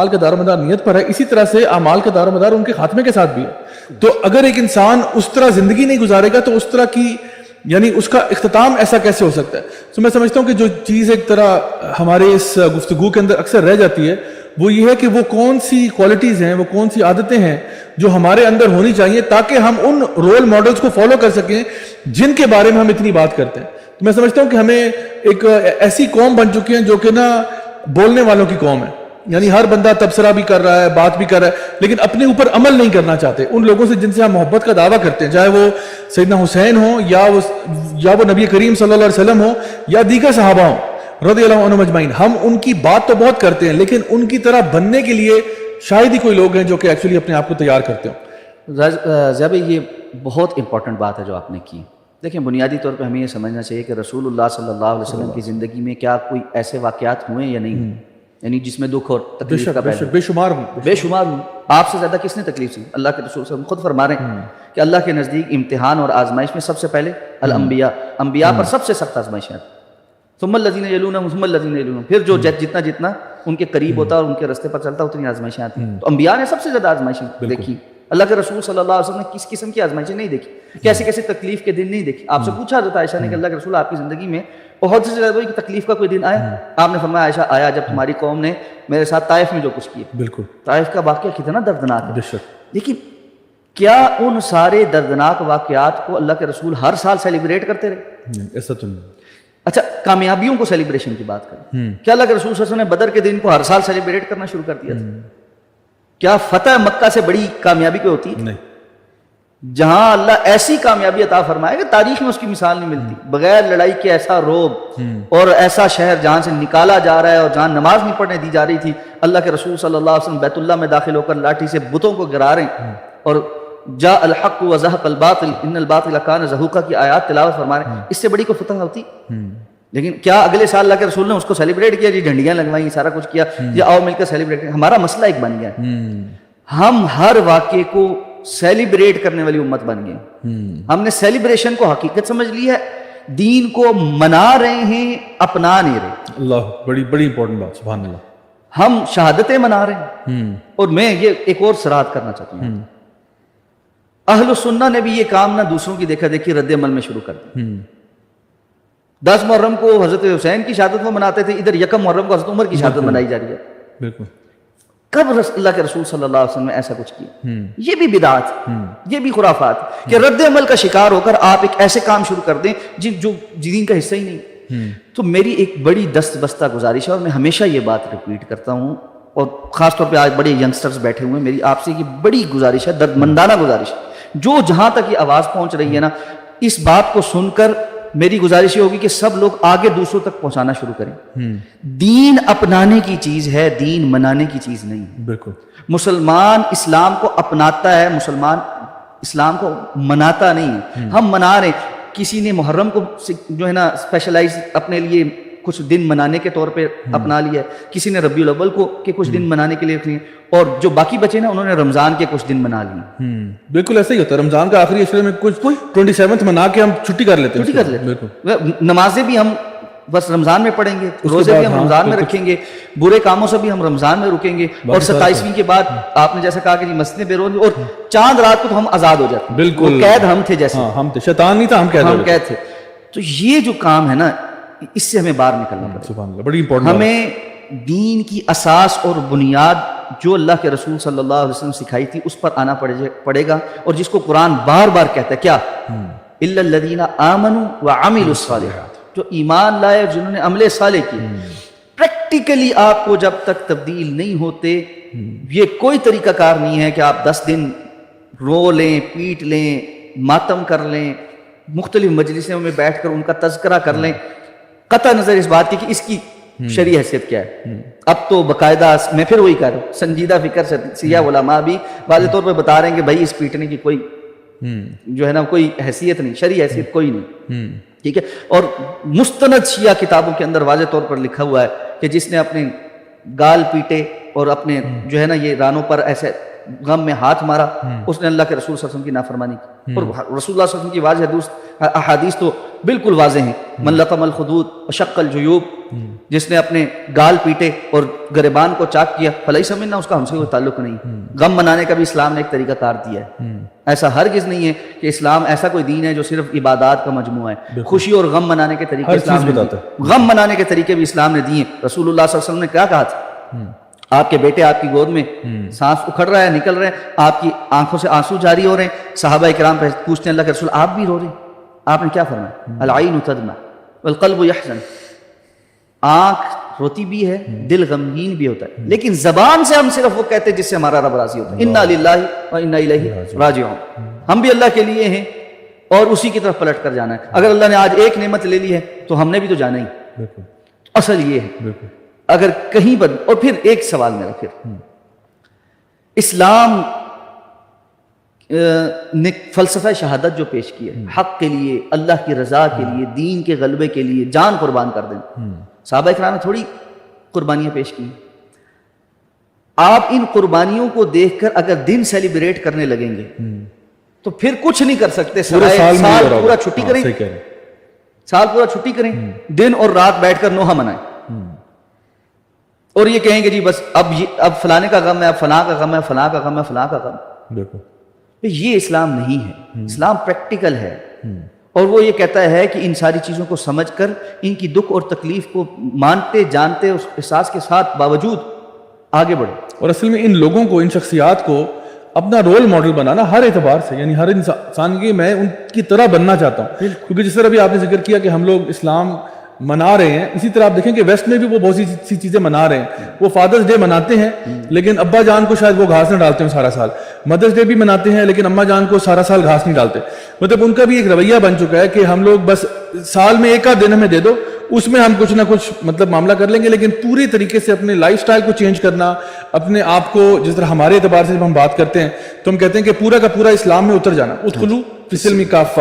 اعمال کا دار و مدار نیت پر ہے، اسی طرح سے اعمال کا دار و مدار ان کے خاتمے کے ساتھ بھی ہے. تو اگر ایک انسان اس طرح زندگی نہیں گزارے گا تو اس طرح کی یعنی اس کا اختتام ایسا کیسے ہو سکتا ہے؟ تو میں سمجھتا ہوں کہ جو چیز ایک طرح ہمارے اس گفتگو کے اندر اکثر رہ جاتی ہے وہ یہ ہے کہ وہ کون سی کوالٹیز ہیں، وہ کون سی عادتیں ہیں جو ہمارے اندر ہونی چاہیے تاکہ ہم ان رول ماڈلز کو فالو کر سکیں جن کے بارے میں ہم اتنی بات کرتے ہیں. تو میں سمجھتا ہوں کہ ہمیں ایک ایسی قوم بن چکی ہیں جو کہ نا بولنے والوں کی قوم ہے، یعنی ہر بندہ تبصرہ بھی کر رہا ہے، بات بھی کر رہا ہے، لیکن اپنے اوپر عمل نہیں کرنا چاہتے. ان لوگوں سے جن سے ہم محبت کا دعویٰ کرتے ہیں، چاہے وہ سیدنا حسین ہوں یا وہ نبی کریم صلی اللہ علیہ وسلم ہوں یا دیگر صحابہ ہوں رضی اللہ عنہم اجمعین، ہم ان کی بات تو بہت کرتے ہیں لیکن ان کی طرح بننے کے لیے شاید ہی کوئی لوگ ہیں جو کہ ایکچولی اپنے آپ کو تیار کرتے ہوں. ضیاء بھائی یہ بہت امپورٹنٹ بات ہے جو آپ نے کی. دیکھیں بنیادی طور پہ ہمیں یہ سمجھنا چاہیے کہ رسول اللہ صلی اللہ علیہ وسلم کی زندگی میں کیا کوئی ایسے واقعات ہوئے یا نہیں ہوئے، یعنی جس میں دکھ اور تکلیف کا بے شمار ہوں. بے شمار ہوں. آپ سے زیادہ کس نے تکلیف سی؟ اللہ کے رسول صلی اللہ علیہ وسلم خود فرما رہے ہیں کہ اللہ کے نزدیک امتحان اور آزمائش میں سب سے پہلے الانبیاء، انبیاء پر سب سے سخت آزمائشیں آتی، ثم الذین یلونہم ثم الذین یلونہم، پھر جو جتنا ان کے قریب ہوتا اور ان کے راستے پر چلتا اتنی آزمائشیں آتی ہیں. تو انبیاء نے سب سے زیادہ آزمائشیں دیکھی. اللہ کے رسول صلی اللہ علیہ وسلم نے کس قسم کی آزمائشیں نہیں دیکھی، کیسے کیسے تکلیف کے دن نہیں دیکھی. آپ سے پوچھا حضرت عائشہ نے کہ اللہ کے رسول آپ کی زندگی میں بہت سے زیادہ تکلیف کا کوئی دن آیا؟ آپ نے فرمایا عائشہ آیا جب تمہاری قوم نے میرے ساتھ طائف میں جو کچھ کیا. بالکل طائف کا واقعہ کتنا دردناک ہے. بے شک. لیکن کیا ان سارے دردناک واقعات کو اللہ کے رسول ہر سال سیلیبریٹ کرتے رہے؟ ایسا تو نہیں. اچھا کامیابیوں کو سیلیبریشن کی بات کریں، کیا اللہ کے رسول صلی اللہ علیہ وسلم نے بدر کے دن کو ہر سال سیلیبریٹ کرنا شروع کر دیا تھا؟ کیا فتح مکہ سے بڑی کامیابی کوئی ہوتی؟ نہیں. جہاں اللہ ایسی کامیابی عطا فرمائے کہ تاریخ میں اس کی مثال نہیں ملتی، بغیر لڑائی کے ایسا روب اور ایسا شہر جہاں سے نکالا جا رہا ہے اور جہاں نماز نہیں پڑھنے دی جا رہی تھی، اللہ کے رسول صلی اللہ علیہ وسلم بیت اللہ میں داخل ہو کر لاٹھی سے بتوں کو گرا رہے ہیں اور جاء الحق وزهق الباطل ان الباطل كان زهوقا کی آیات تلاوت فرما رہے ہیں. اس سے بڑی کوئی فتح ہوتی؟ لیکن کیا اگلے سال اللہ کے رسول نے اس کو سیلیبریٹ کیا؟ جی جھنڈیاں لگوائیں، سارا کچھ کیا، جی آؤ مل کر سیلیبریٹ کریں. ہمارا مسئلہ ایک بن گیا ہے، ہم ہر واقعے کو سیلیبریٹ کرنے والی امت بن گئے. ہم نے سیلیبریشن کو حقیقت سمجھ لی ہے، دین کو منا رہے ہیں، اپنا نہیں رہے. اللہ بڑی امپورٹنٹ بات، سبحان اللہ. ہم شہادتیں منا رہے ہیں. اور میں یہ ایک اور صراحت کرنا چاہتا ہوں، اہل السنہ نے بھی یہ کام نہ دوسروں کی دیکھا دیکھی رد عمل میں شروع کر دیا. 10 محرم کو حضرت حسین کی شہادت میں مناتے تھے، ادھر 1 محرم کو حضرت عمر کی شہادت منائی جا رہی ہے. بالکل. کب اللہ کے رسول صلی اللہ علیہ وسلم نے ایسا کچھ کیا؟ یہ بھی بدعت، یہ بھی خرافات کہ رد عمل کا شکار ہو کر آپ ایک ایسے کام شروع کر دیں جو دین کا حصہ ہی نہیں. تو میری ایک بڑی دست بستہ گزارش ہے اور میں ہمیشہ یہ بات ریپیٹ کرتا ہوں، اور خاص طور پہ آج بڑے ینگسٹرز بیٹھے ہوئے ہیں، میری آپ سے یہ بڑی گزارش ہے، دردمندانہ گزارش ہے، جو جہاں تک یہ آواز پہنچ رہی ہے نا، اس بات کو سن کر میری گزارش یہ ہوگی کہ سب لوگ آگے دوسروں تک پہنچانا شروع کریں. دین اپنانے کی چیز ہے، دین منانے کی چیز نہیں. بالکل. مسلمان اسلام کو اپناتا ہے، مسلمان اسلام کو مناتا نہیں. ہم منا رہے ہیں، کسی نے محرم کو جو ہے نا اسپیشلائز اپنے لیے کچھ دن منانے کے طور پہ اپنا لیا ہے، کسی نے ربیع الاول کو کے کچھ دن منانے کے لیے رکھ لیے، اور جو باقی بچے نا انہوں نے رمضان کے کچھ دن منا لیے. بالکل ایسا ہی ہوتا ہے، رمضان کا آخری عشرے میں کچھ 27 منا کے ہم چھٹی کر لیتے ہیں. بالکل. نمازیں بھی ہم بس رمضان میں پڑھیں گے، روزے بھی ہم رمضان میں رکھیں گے، برے کاموں سے بھی ہم رمضان میں رکیں گے، اور 27ویں کے بعد آپ نے جیسا کہا کہ مسجدیں بے روز، اور چاند رات کو تو ہم آزاد ہو جاتے ہیں. بالکل. قید ہم تھے، جیسے ہم تھے، شیطان نہیں تھا، ہم قید تھے. تو یہ جو کام ہے نا، اس سے ہمیں باہر نکلنا پڑے. بڑی امپورٹنٹ. ہمیں دین کی اساس اور بنیاد جو اللہ کے رسول صلی اللہ علیہ وسلم سکھائی تھی اس پر آنا پڑے گا، اور جس کو قرآن بار بار کہتا ہے کیا، الا الذین آمنوا وعملوا الصالحات، جو ایمان لائے جنہوں نے عمل صالح کی. پریکٹیکلی آپ کو جب تک تبدیل نہیں ہوتے، یہ کوئی طریقہ کار نہیں ہے کہ آپ 10 دن رو لیں، پیٹ لیں، ماتم کر لیں، مختلف مجلسوں میں بیٹھ کر ان کا تذکرہ کر لیں، قطع نظر اس بات کی کہ اس کی شرعی حیثیت کیا ہے. اب تو باقاعدہ میں پھر وہی کہہ رہا ہوں، سنجیدہ فکر سے سیاہ علماء بھی واضح طور پہ بتا رہے ہیں کہ بھائی اس پیٹنے کی کوئی جو ہے نا کوئی حیثیت نہیں، شرعی حیثیت کوئی نہیں. ٹھیک ہے. اور مستند شیعہ کتابوں کے اندر واضح طور پر لکھا ہوا ہے کہ جس نے اپنے گال پیٹے اور اپنے جو ہے نا یہ رانوں پر ایسے غم میں ہاتھ مارا، اس نے اللہ کے رسول صلی اللہ علیہ وسلم کی نافرمانی کی. اور رسول اللہ صلی اللہ علیہ وسلم کی واضح احادیث تو بالکل واضح ہیں. من لطم الخدود وشق الجیوب جس نے اپنے گال پیٹے اور گریبان کو چاک کیا فلیس منا، اس کا ہم سے کوئی تعلق نہیں. غم منانے کا بھی اسلام نے ایک طریقہ کار دیا ہے. ایسا ہرگز نہیں ہے کہ اسلام ایسا کوئی دین ہے جو صرف عبادات کا مجموعہ ہے. خوشی اور غم منانے کے طریقے اسلام نے غم منانے کے طریقے بھی اسلام نے دیے. رسول اللہ صلی اللہ علیہ وسلم نے کیا کہا تھا؟ آپ کے بیٹے آپ کی گود میں سانس اکھڑ رہا ہے، نکل رہے ہیں، آپ کی آنکھوں سے آنسو جاری ہو رہے ہیں. صحابہ کرام پوچھتے ہیں اللہ کے رسول آپ بھی رو رہے ہیں؟ آپ نے کیا فرمایا؟ العین تدمع والقلب یحزن. آنکھ روتی بھی ہے، دل غمگین بھی ہوتا ہے، لیکن زبان سے ہم صرف وہ کہتے ہیں جس سے ہمارا رب راضی ہوتا ہے. انا للہ و انا الیہ راجعون. ہم بھی اللہ کے لیے ہیں اور اسی کی طرف پلٹ کر جانا ہے. اگر اللہ نے آج ایک نعمت لے لی ہے تو ہم نے بھی تو جانا ہی. اصل یہ ہے اگر کہیں پر. اور پھر ایک سوال میرا، پھر اسلام نے فلسفہ شہادت جو پیش کیا ہے، حق کے لیے، اللہ کی رضا کے لیے، دین کے غلبے کے لیے جان قربان کر دیں. صحابہ کرام نے تھوڑی قربانیاں پیش کی. آپ ان قربانیوں کو دیکھ کر اگر دن سیلیبریٹ کرنے لگیں گے تو پھر کچھ نہیں کر سکتے. سال پورا چھٹی کریں، سال پورا چھٹی کریں، دن اور رات بیٹھ کر نوحہ منائیں اور یہ کہیں گے جی بس اب فلانے کا غم ہے، اب فلاں کا غم ہے، فلاں کا غم ہے، فلاں کا غم. دیکھو یہ اسلام نہیں ہے. اسلام پریکٹیکل ہے اور وہ یہ کہتا ہے کہ ان ساری چیزوں کو سمجھ کر ان کی دکھ اور تکلیف کو مانتے جانتے اس احساس کے ساتھ باوجود آگے بڑھے. اور اصل میں ان لوگوں کو، ان شخصیات کو اپنا رول ماڈل بنانا ہر اعتبار سے، یعنی ہر انسان کے میں ان کی طرح بننا چاہتا ہوں. کیونکہ جس طرح بھی آپ نے ذکر کیا کہ ہم لوگ اسلام منا رہے ہیں، اسی طرح آپ دیکھیں کہ ویسٹ میں بھی وہ بہت سی چیزیں منا رہے ہیں. وہ فادرز ڈے مناتے ہیں لیکن ابا جان کو شاید وہ گھاس نہ ڈالتے ہیں سارا سال. مدرس ڈے بھی مناتے ہیں لیکن اماں جان کو سارا سال گھاس نہیں ڈالتے. مطلب ان کا بھی ایک رویہ بن چکا ہے کہ ہم لوگ بس سال میں ایک آدھ دن ہمیں دے دو، اس میں ہم کچھ نہ کچھ مطلب معاملہ کر لیں گے. لیکن پوری طریقے سے اپنے لائف سٹائل کو چینج کرنا، اپنے آپ کو جس طرح ہمارے اعتبار سے جب ہم بات کرتے ہیں تو ہم کہتے ہیں کہ پورا کا پورا اسلام میں اتر جانا. ادخلوا فی السلم کافہ.